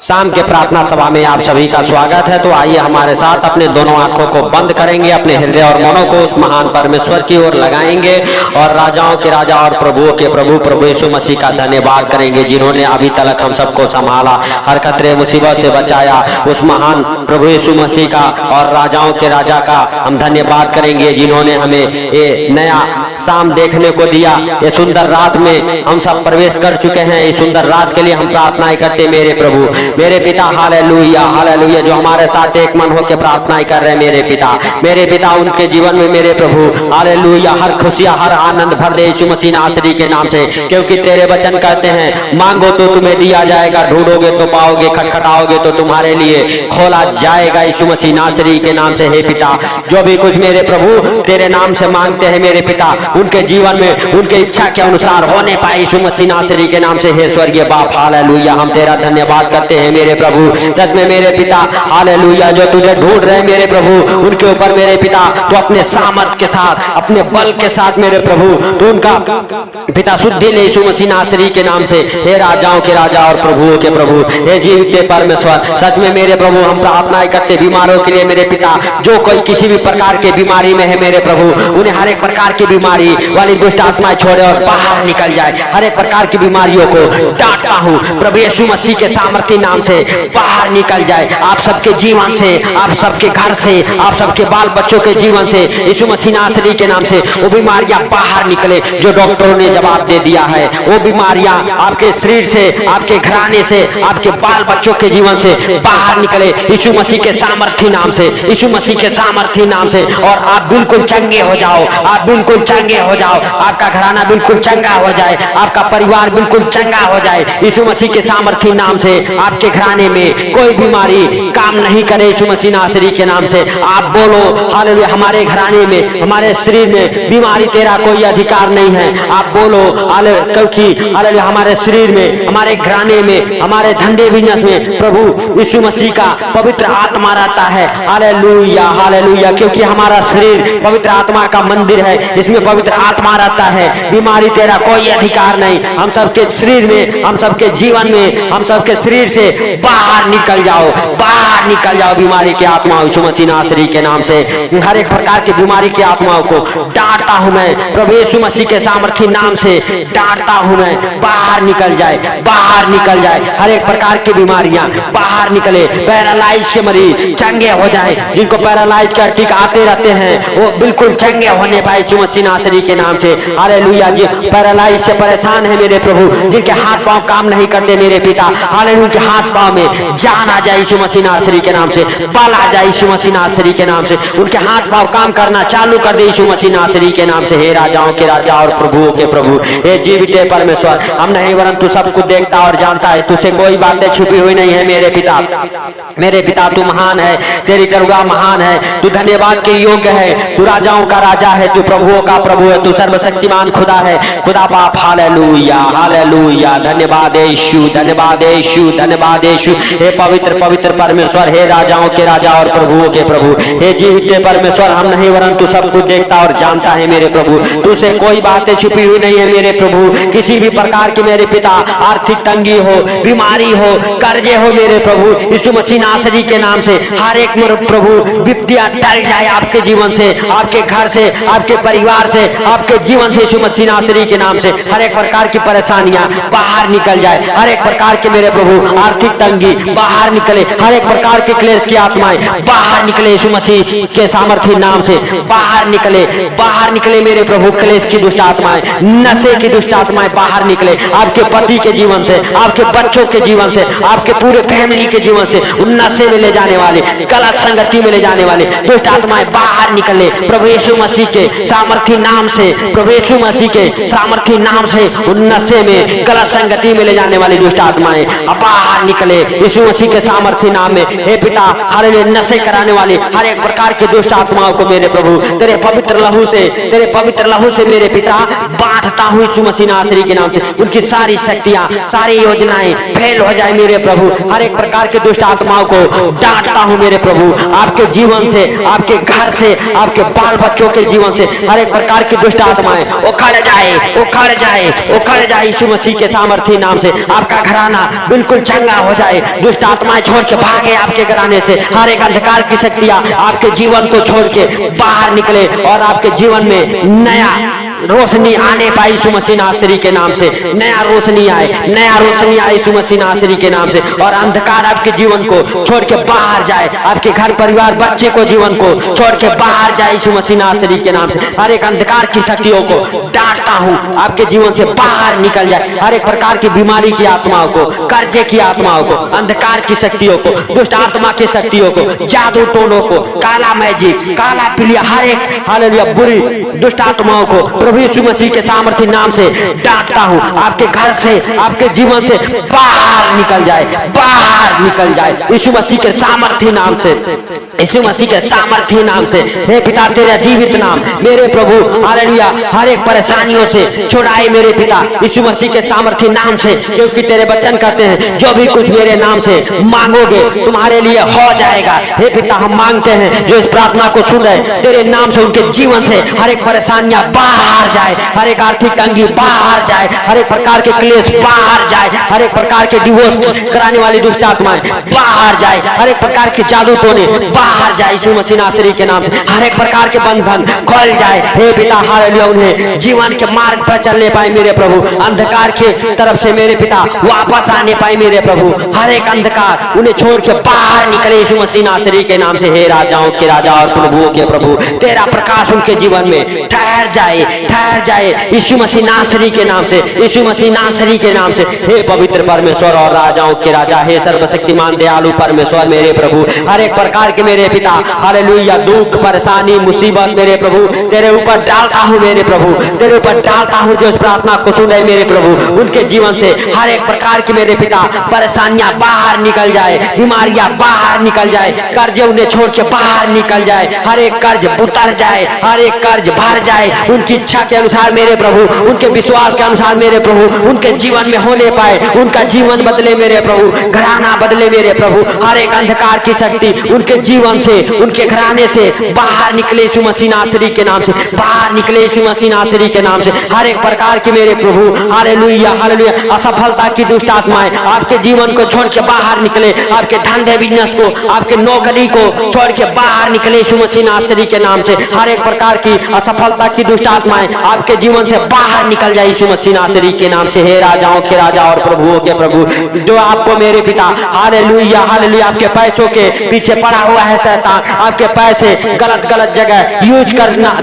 शाम के प्रार्थना सभा में आप सभी का स्वागत है। तो आइए हमारे साथ अपने दोनों आंखों को बंद करेंगे, अपने हृदय और मनों को उस महान परमेश्वर की ओर लगाएंगे और राजाओं के राजा और प्रभुओं के प्रभु प्रभु यीशु मसीह का धन्यवाद करेंगे, जिन्होंने अभी तक हम सबको संभाला, हर खतरे मुसीबत से बचाया। उस महान प्रभु यीशु मसीह का और राजाओं के राजा का हम धन्यवाद करेंगे, जिन्होंने हमें ये नया शाम देखने को दिया। ये सुंदर रात में हम सब प्रवेश कर चुके हैं। इस सुंदर रात के लिए हम प्रार्थनाएं करते मेरे प्रभु, मेरे पिता। हालेलुया हालेलुया, जो हमारे साथ एक मन होकर प्रार्थनाएं कर रहे हैं मेरे पिता, उनके जीवन में मेरे प्रभु हालेलुया हर खुशियां हर आनंद भर दे यीशु मसीह नासरी के नाम से, क्योंकि तेरे वचन कहते हैं मांगो तो तुम्हें दिया जाएगा, ढूंढोगे तो पाओगे, खटखटाओगे तो तुम्हारे लिए खोला जाएगा यीशु मसीह नासरी के नाम से। हे पिता, जो भी कुछ मेरे प्रभु तेरे नाम से मांगते हैं मेरे पिता, उनके जीवन में उनके इच्छा के अनुसार होने पाए यीशु मसीह नासरी के नाम से। हे स्वर्गीय बाप हालेलुया, हम तेरा धन्यवाद करते हैं मेरे प्रभु। सच में मेरे पिता हालेलुया, जो तुझे ढूंढ रहे मेरे प्रभु, उनके ऊपर मेरे पिता तो अपने सामर्थ के साथ अपने बल के साथ मेरे प्रभु तो उनका पिता शुद्धि ले यीशु मसीह नासरी के नाम से। हे राजाओं के राजा और प्रभुओं के प्रभु, हे जीवित परमेश्वर, सच में मेरे प्रभु हम प्रार्थनाएं करते बीमारों के लिए मेरे पिता, जो कोई किसी भी प्रकार के बीमारी में है मेरे प्रभु, उन्हें हर एक प्रकार की बीमारी वाली दुष्ट आत्माएं छोड़े और बाहर निकल जाए। हर एक प्रकार की बीमारियों को डांटता हूँ प्रभु यीशु मसीह के सामर्थ्य नाम से, बाहर निकल जाए आप सबके जीवन से, आप सबके घर से, आप सबके बाल बच्चों के जीवन से यीशु मसीह नासरी के नाम से। वो बीमारियां बाहर निकले जो डॉक्टरों ने जवाब दे दिया है, वो बीमारियां आपके शरीर से, आपके घराने से, आपके बाल बच्चों के जीवन से बाहर निकले यीशु मसीह के सामर्थ्य नाम से, यीशु मसीह के सामर्थ्य नाम से। और आप बिल्कुल चंगे हो जाओ, आप बिल्कुल चंगे हो जाओ, आपका घराना बिल्कुल चंगा हो जाए, आपका परिवार बिल्कुल चंगा हो जाए यीशु मसीह के सामर्थ्य नाम से। आपके घराने में कोई बीमारी काम नहीं करे यीशु मसीह नासरी के नाम से। आप बोलो हालेलुया, हमारे घराने में हमारे शरीर में बीमारी तेरा कोई अधिकार नहीं है। आप बोलो क्योंकि हालेलुया हमारे शरीर में, हमारे घराने में, हमारे धंधे बिजनेस में प्रभु यीशु मसीह का पवित्र आत्मा रहता है। हालेलुया हालेलुया, क्योंकि हमारा शरीर पवित्र आत्मा का मंदिर है, इसमें पवित्र आत्मा रहता है। बीमारी तेरा कोई अधिकार नहीं। हम सबके शरीर में, हम सबके जीवन में, हम सबके शरीर से बाहर निकल जाओ, बाहर निकल जाओ बीमारी की आत्मा यीशु मसीह नासरी के नाम से। हर एक प्रकार की बीमारी की आत्माओं को डांटता हूं मैं प्रभु यीशु मसीह के सामर्थ्य नाम से, डांटता हूं मैं, बाहर निकल जाए, बाहर निकल जाए। हर एक प्रकार की बीमारियां बाहर निकले। पैरालाइज के मरीज चंगे हो जाए, जिनको पैरालाइज का टीका आते रहते हैं वो बिल्कुल चंगे होने पाए यीशु मसीह नासरी के नाम से। हालेलुया, जो पैरालाइज से परेशान है मेरे प्रभु, जिनके हाथ पांव काम नहीं करते मेरे पिता, हालेलुया उनके हाथ पांव में जान आ जाए यीशु मसीह नासरी के नाम से, बल आ जाए यीशु मसीह नासरी के नाम से, उनके हाथ पांव काम करना चालू कर दे यीशु मसीह नासरी के नाम से। हे राजाओं के राजा और प्रभुओं के प्रभु, हे जीवित परमेश्वर, हम नहीं वरन तू सब कुछ देखता और जानता है, तुझसे कोई बातें छुपी हुई नहीं है मेरे पिता। मेरे पिता तू महान है, तेरी करुणा महान है, तू धन्यवाद के योग्य है, तू राजाओं का राजा है, तू प्रभुओं का प्रभु है, तू सर्वशक्तिमान खुदा है, खुदा बाप। हालेलुया हालेलुया, धन्यवाद यीशु, धन्यवाद यीशु, धन्यवाद यीशु। हे पवित्र पवित्र परमेश्वर, हे राजाओं के राजा और प्रभुओं के प्रभु, हे जीवित परमेश्वर, हम नहीं वरन तू सब कुछ देखता और जानता है मेरे प्रभु। तुझसे कोई बातें छुपी हुई नहीं है मेरे प्रभु। किसी भी प्रकार की मेरे पिता आर्थिक तंगी हो, बीमारी हो, कर्जे हो मेरे प्रभु यीशु मसीह नासरी के नाम से, हर एक मेरे प्रभु विपत्तियां टल जाए आपके जीवन से, आपके घर से, आपके परिवार से, आपके जीवन से यीशु मसीह नासरी के नाम से। हर एक प्रकार की परेशानियां बाहर निकल जाए, हर एक प्रकार के मेरे प्रभु आर्थिक तंगी बाहर निकले, हर एक प्रकार के क्लेश की आत्माएं बाहर निकले यीशु मसीह के सामर्थ्य नाम से, बाहर निकले, बाहर निकले मेरे प्रभु। क्लेश की दुष्ट आत्माएं, नशे की दुष्ट आत्माएं बाहर निकले आपके पति के जीवन से, आपके बच्चों के जीवन से, आपके पूरे फैमिली के जीवन से। नशे में ले जाने वाले, गलत संगति में ले जाने वाले दुष्ट आत्माएं बाहर निकले प्रभु यीशु मसीह के सामर्थ्य नाम से, प्रभु यीशु मसीह के सामर्थ्य नाम से। नशे में, गलत संगति में ले जाने वाली दुष्ट आत्माएं बाहर निकले यीशु मसीह के सामर्थ्य नाम में। हे पिता, हर नशे कराने वाली हर एक प्रकार की दुष्ट आत्माओं को मेरे प्रभु तेरे पवित्र लहू से, तेरे पवित्र लहू से मेरे पिता बांधता हूँ यीशु मसीह नासरी के नाम से। उनकी सारी शक्तियां, सारी योजनाएं फेल हो जाए मेरे प्रभु। हर एक प्रकार के दुष्ट आत्माओं को डांटता हूँ मेरे प्रभु, आपके जीवन से, आपके घर से, आपके बाल बच्चों के जीवन से, हर एक प्रकार प्रकार की दुष्ट आत्माएं उखड़ जाए, उखड़ जाए, उखड़ जाए यीशु मसीह के सामर्थी नाम से। आपका घराना बिल्कुल चंगा हो जाए, दुष्ट आत्माएं छोड़ के भागे आपके घराने से। हर एक अंधकार की शक्तियां आपके जीवन को छोड़ के बाहर निकले और आपके जीवन में नया रोशनी आने पाई यीशु मसीह नासरी के नाम से। नया रोशनी आए, नया रोशनी आए यीशु मसीह नासरी के नाम से। और अंधकार आपके जीवन को छोड़ के बाहर जाए, आपके घर परिवार बच्चे को जीवन को छोड़ के बाहर जाए यीशु मसीह नासरी के नाम से। हर एक अंधकार की शक्तियों को डांटता हूँ, आपके जीवन से बाहर निकल जाए। हर एक प्रकार की बीमारी की आत्माओं को, कर्जे की आत्माओं को, अंधकार की शक्तियों को, दुष्ट आत्मा की शक्तियों को, जादू टोनों को, काला मैजिक, काला पिलिया, हर एक हालेलुया बुरी दुष्ट आत्माओं को प्रभु यीशु मसीह के सामर्थी नाम से डांटता हूँ। आपके घर से, आपके जीवन से बाहर निकल जाए, बाहर निकल जाए यीशु मसीह के सामर्थी नाम से, यीशु मसीह के सामर्थी नाम से। हे पिता तेरा जीवित नाम मेरे प्रभु हालेलुया हर एक परेशानियों से छुड़ाए मेरे पिता यीशु मसीह के सामर्थी नाम से। क्योंकि तेरे वचन कहते हैं जो भी कुछ मेरे नाम से मांगोगे तुम्हारे लिए हो जाएगा। हे पिता हम मांगते हैं जो इस प्रार्थना को सुन रहे तेरे नाम से उनके जीवन से हर एक परेशानियां बाहर जाए, हर एक आर्थिक तंगी बाहर जाए, हर एक प्रकार के क्लेश बाहर जाए, हर एक प्रकार के डिवोर्स कराने वाली दुष्ट आत्माएं बाहर जाए, हर एक प्रकार के जादू टोने बाहर जाए यीशु मसीह नासरी के नाम से। हर एक प्रकार के बंधन खोल जाए। हे पिता हालेलुया उन्हें जीवन के मार्ग पर चलने पाए मेरे प्रभु, अंधकार के तरफ से मेरे पिता वापस आने पाए मेरे प्रभु। हर एक अंधकार उन्हें छोड़ के बाहर निकले यीशु मसीह नासरी के नाम से। हे राजाओं के राजा और प्रभुओं के प्रभु तेरा प्रकाश उनके जीवन में ठहर जाए, ठहर जाए यीशु मसीह नासरी के नाम से, यीशु मसीह नासरी के नाम से। हे पवित्र परमेश्वर और राजाओं के राजा, हे सर्वशक्तिमान दयालु परमेश्वर मेरे प्रभु हर एक प्रकार के मेरे पिता हालेलुया दुख परेशानी मुसीबत मेरे प्रभु तेरे ऊपर डालता हूँ मेरे प्रभु, तेरे ऊपर डालता हूँ। जो इस प्रार्थना को सुन रहे मेरे प्रभु उनके जीवन से हर एक प्रकार की मेरे पिता परेशानियां बाहर निकल जाए, बीमारियां बाहर निकल जाए, कर्ज उन्हें छोड़ के बाहर निकल जाए, हर एक कर्ज उतर जाए, हर एक कर्ज भर जाए उनकी इच्छा के अनुसार मेरे प्रभु, उनके विश्वास के अनुसार मेरे प्रभु उनके जीवन में होने पाए, उनका जीवन बदले मेरे प्रभु, घराना बदले मेरे प्रभु। हर एक अंधकार की शक्ति उनके जीवन से, उनके घराने से बाहर निकले यीशु मसीह नासरी के नाम से, बाहर निकले यीशु मसीह नासरी के नाम से। हर एक प्रकार की मेरे प्रभु हालेलुया हालेलुया असफलता की दुष्ट आत्माएं आपके जीवन को छोड़ के बाहर निकले, आपके धंधे बिजनेस को, आपके नौकरी को छोड़ के बाहर निकले यीशु मसीह नासरी के नाम से। हर एक प्रकार की असफलता की दुष्ट आत्माएं आपके जीवन से बाहर निकल जाए यीशु मसीह नासरी के नाम से। हे राजाओं के राजा और प्रभुओं के प्रभु जो आपको मेरे पिता हालेलुया हालेलुया आपके पैसों के पीछे पड़ा हुआ है शैतान, आपके पैसे गलत गलत जगह यूज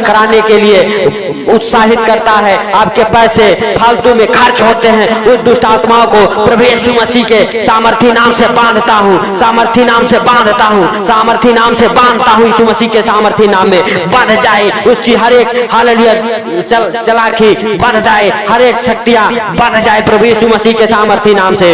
कराने के लिए उत्साहित करता है, आपके पैसे फालतू में खर्च होते हैं, उस दुष्ट आत्माओं को प्रभु यीशु मसीह के सामर्थी नाम से बांधता हूँ, सामर्थी नाम से बांधता हूँ, सामर्थी नाम से बांधता हूँ यीशु मसीह के सामर्थी नाम में। बढ़ जाए उसकी हर एक हालेलुया चलाकी बढ़ जाए, हर एक शक्तियां बढ़ जाए प्रभु यीशु मसीह के सामर्थी नाम से।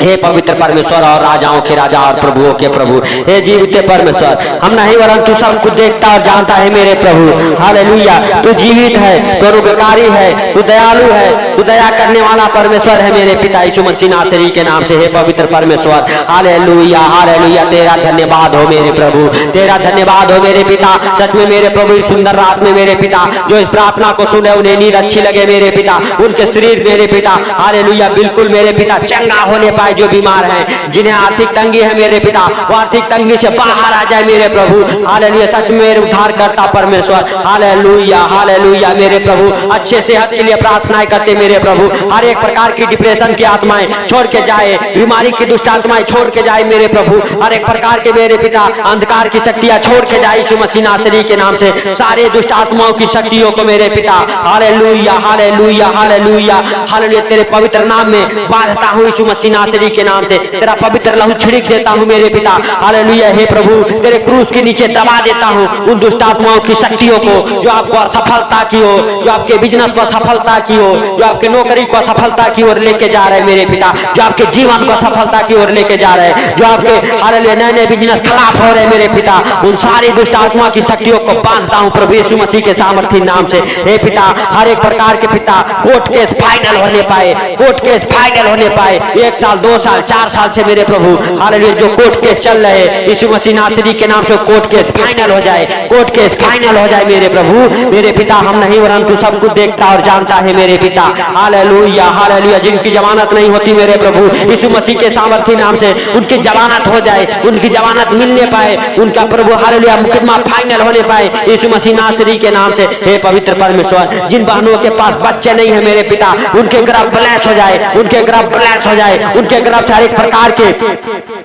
हे पवित्र परमेश्वर और राजाओं के राजा और प्रभुओं के प्रभु हे जीवित परमेश्वर हम नहीं वरन तू सब कुछ देखता और जानता है मेरे प्रभु हालेलुया। तू जीवित है, तू अनुग्रहकारी है, तू दयालु है, तू दया करने वाला परमेश्वर है मेरे पिता यीशु मसीह नासरी के नाम से। हे पवित्र परमेश्वर हालेलुया हालेलुया तेरा धन्यवाद हो मेरे प्रभु, तेरा धन्यवाद हो मेरे पिता। सच में मेरे प्रभु इस सुंदर रात में मेरे पिता जो इस प्रार्थना को सुने उन्हें नींद अच्छी लगे मेरे पिता, उनके शरीर मेरे पिता हालेलुया बिल्कुल मेरे पिता चंगा होने पाए। जो बीमार हैं जिन्हें आर्थिक तंगी है मेरे पिता वो आर्थिक तंगी से बाहर आ जाए मेरे प्रभु हालेलुया। सच में मेरे उद्धार करता परमेश्वर हालेलुया हालेलुया मेरे प्रभु अच्छे सेहत के लिए प्रार्थनाएं करते मेरे प्रभु। हर एक प्रकार की डिप्रेशन की आत्माएं छोड़ के जाए, बीमारी की दुष्ट आत्माएं छोड़ के जाए मेरे प्रभु। हर एक प्रकार के मेरे पिता अंधकार की शक्तियां छोड़ के जाए यीशु मसीह नासरी के नाम से। सारे दुष्ट आत्माओं की शक्तियों को मेरे पिता हालेलुया हालेलुया हालेलुया हालेलुया तेरे पवित्र नाम में बांधता हूँ यीशु मसीह नासरी के नाम से। तेरा पवित्र लहू छिड़क देता हूँ मेरे पिता हालेलुया। हे प्रभु तेरे क्रूस के नीचे दबा देता हूँ उन दुष्ट आत्माओं की शक्तियों को जो आपको असफलता की हो, जो आपके बिजनेस को असफलता की हो, जो आपके नौकरी को असफलता की ओर लेके जा रहे हैं मेरे पिता, जो आपके जीवन को असफलता की ओर लेके जा रहे हैं, जो आपके हालेलुया नए नए बिजनेस खराब हो रहे हैं मेरे पिता, उन सारी दुष्ट आत्मा की शक्तियों को बांधता हूँ प्रभु यीशु मसीह के सामर्थी नाम से। हे पिता हर एक प्रकार के पिता कोर्ट केस फाइनल होने पाए, कोर्ट केस फाइनल होने पाए 1 साल 2 साल 4 साल से मेरे प्रभु हालेलुया जो कोर्ट केस चल रहे हैं यीशु मसीह नासरी के नाम से कोर्ट केस फाइनल हो जाए, कोर्ट केस फाइनल हो जाए मेरे प्रभु। मेरे पिता हम नहीं परंतु सब कुछ देखता और जानता है मेरे पिता। Hallelujah hallelujah. जिनकी जमानत नहीं होती मेरे प्रभु, यीशु मसीह के सामर्थ्य नाम से उनकी जमानत हो जाए, उनकी जमानत मिलने पाए, उनका प्रभु हालेलुया मुकदमा फाइनल होने पाए यीशु मसीह नासरी के नाम से। हे पवित्र परमेश्वर, जिन बहनों के पास बच्चे नहीं है मेरे पिता, उनके गर्भ ब्लैस हो जाए, उनके गर्भ ब्लैस हो जाए, उनके गर्भ से हर एक प्रकार के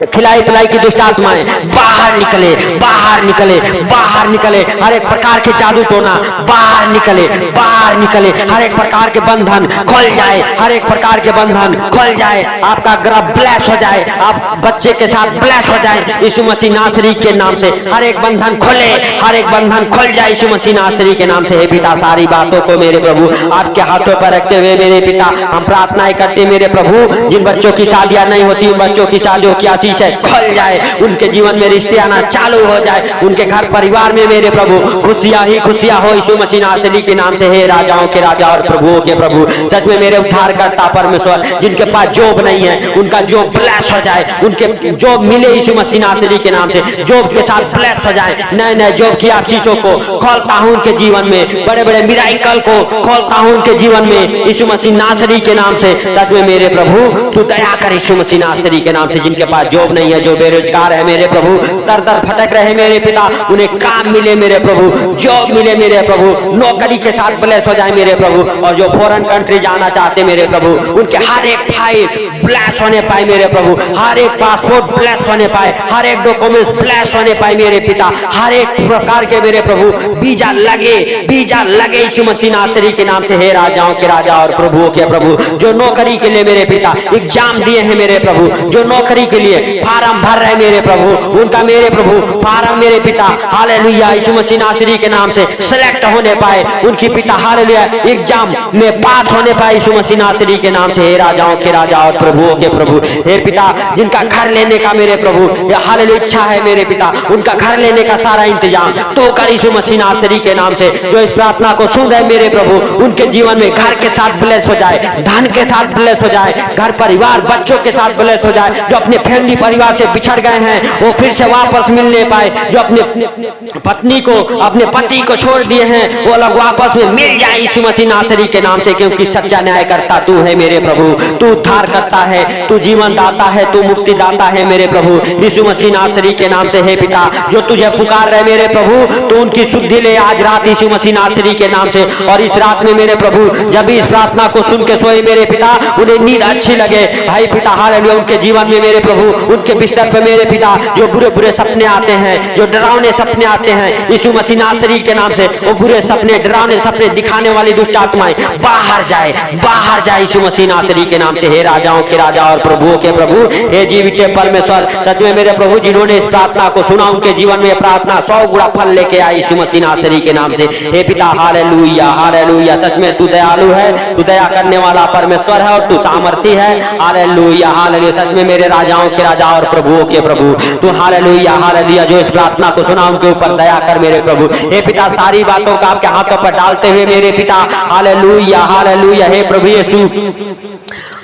खिलाई पिलाई की दुष्ट आत्माएं बाहर निकले, बाहर निकले, बाहर निकले। हर एक प्रकार के जादू टोना बाहर निकले, बाहर निकले। हर एक प्रकार के बंधन खुल जाए, हर एक प्रकार के बंधन खुल जाए। आपका गर्भ ब्लैस हो जाए, आप बच्चे के साथ ब्लैस हो जाए यीशु मसीह नासरी के नाम से। हर एक बंधन खोले, हर एक बंधन खुल जाए यीशु मसीह नासरी के नाम से। हे पिता, सारी बातों को मेरे प्रभु आपके हाथों पर रखते हुए मेरे पिता हम प्रार्थनाएं करते मेरे प्रभु, जिन बच्चों की शादियां नहीं होती उन बच्चों की शादियों की आशीष है खुल जाए, उनके जीवन में रिश्ते आना चालू हो जाए, उनके घर परिवार में मेरे प्रभु खुशियां ही खुशियां हो यीशु मसीह नासरी के नाम से। हे राजाओं के राजा और प्रभुओं के प्रभु, सच में मेरे उद्धारकर्ता परमेश्वर, जिनके पास जॉब नहीं है उनका जॉब ब्लेस हो जाए, उनके जॉब मिले यीशु मसीह नासरी के नाम से। जॉब के साथ ब्लेस हो जाए, नए नए जॉब की आशीषों को खोलता हूं उनके जीवन में, बड़े बड़े मिराकल को खोलता हूं उनके जीवन में यीशु मसीह नासरी के नाम से। सच में मेरे प्रभु तू दया कर यीशु मसीह नासरी के नाम से। जिनके पास जॉब नहीं है, जो बेरोजगार है मेरे प्रभु, दर दर भटक रहे मेरे पिता, उन्हें काम मिले मेरे प्रभु, जॉब मिले मेरे प्रभु, नौकरी के साथ ब्लेस हो जाए मेरे प्रभु। और जो फॉरेन कंट्री जाना चाहते मेरे प्रभु, उनके हर एक फाइल ब्लेस होने पाए मेरे प्रभु, हर एक पासपोर्ट ब्लेस होने पाए, हर एक डॉक्यूमेंट्स ब्लेस होने पाए मेरे पिता, हर एक प्रकार के मेरे प्रभु वीजा लगे, वीजा लगे यीशु मसीह नासरी के नाम से। हे राजाओं के राजा और प्रभुओं के प्रभु, जो नौकरी के लिए मेरे पिता एग्जाम दिए हैं मेरे प्रभु, जो नौकरी के लिए फार्म भर रहे मेरे प्रभु, उनका मेरे प्रभु फार्म मेरे पिता हालेलुया यीशु मसीह नासरी के नाम से सिलेक्ट होने पाए, उनकी पिता हालेलुया एग्जाम में पास होने पाए यीशु मसीह नासरी के नाम से। हे राजाओं के राजा और प्रभुओं के प्रभु, हे पिता जिनका घर लेने का मेरे प्रभु हालेलुया इच्छा है मेरे पिता, उनका घर लेने का सारा इंतजाम तो कर यीशु मसीह नासरी के नाम से। जो इस प्रार्थना को सुन रहे मेरे प्रभु, उनके जीवन में घर के साथ ब्लेस हो जाए, धन के साथ ब्लेस हो जाए, घर परिवार बच्चों के साथ ब्लेस हो जाए। जो अपने फैमिली परिवार से बिछड़ गए हैं वो फिर से वापस मिलने पाए, जो अपने पत्नी को अपने पति को छोड़ दिए हैं वो लोग वापस में मिल जाए यीशु मसीह नासरी के नाम से। क्योंकि सच्चा न्याय करता तू है मेरे प्रभु, तू उद्धार करता है, तू जीवन दाता है, तू मुक्ति दाता है मेरे प्रभु यीशु मसीह नासरी के नाम से। हे पिता, जो तुझे पुकार रहे मेरे प्रभु, तो उनकी शुद्धि ले आज रात यीशु मसीह नासरी के नाम से। और इस रात में मेरे प्रभु जब इस प्रार्थना को सुन के सोए मेरे पिता, उन्हें नींद अच्छी लगे भाई पिता हालेलुया। उनके जीवन में मेरे प्रभु उनके बिस्तर पे मेरे पिता जो बुरे बुरे सपने आते हैं, जो डरावने सपने आते हैं यीशु मसीह नासरी के नाम से, वो बुरे सपने डरावने सपने दिखाने वाली दुष्ट आत्माएं बाहर जाए, बाहर जाए यीशु मसीह नासरी के नाम से। हे राजाओं के राजा और प्रभुओं के प्रभु, हे जीवित परमेश्वर, सच में मेरे प्रभु जिन्होंने इस प्रार्थना को सुना उनके जीवन में प्रार्थना 100 गुना फल लेके आई यीशु मसीह नासरी के नाम से। हे पिता हालेलुया हालेलुया। सच में तू दयालु है, तू दया करने वाला परमेश्वर है और तू सामर्थी है। Hallelujah hallelujah. सच में मेरे राजाओं के राजा और प्रभुओं के प्रभु, तू हालेलुया हालेलुया जो इस प्रार्थना को सुना उनके ऊपर दया कर मेरे प्रभु। हे पिता, सारी बातों का आपके हाथों पर डालते हुए मेरे पिता हालेलुया हालेलुया। हे प्रभु यीशु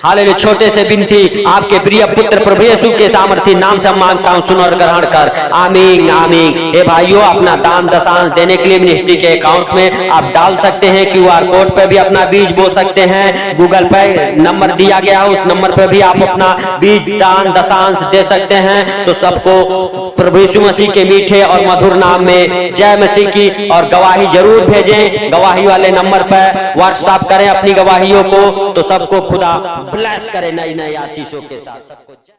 हालेलुया, छोटे से बिनती आपके प्रिय पुत्र प्रभु यीशु के सामर्थी नाम से मांगता हूँ, सुन और ग्रहण कर। आमीन आमीन। हे भाइयों, अपना दान दशांश देने के लिए मिनिस्ट्री के अकाउंट में आप डाल सकते हैं, QR कोड पे भी अपना बीज बो सकते हैं, गूगल पे नंबर दिया गया है उस नंबर पे भी आप अपना बीज दान दशांश दे सकते हैं। तो सबको प्रभु यीशु मसीह के मीठे और मधुर नाम में जय मसीह की और गवाही जरूर भेजें। गवाही वाले नंबर पर व्हाट्सएप करें अपनी गवाहियों को, तो सबको खुदा ब्लेस करे नई नई आशीषों के साथ सबको।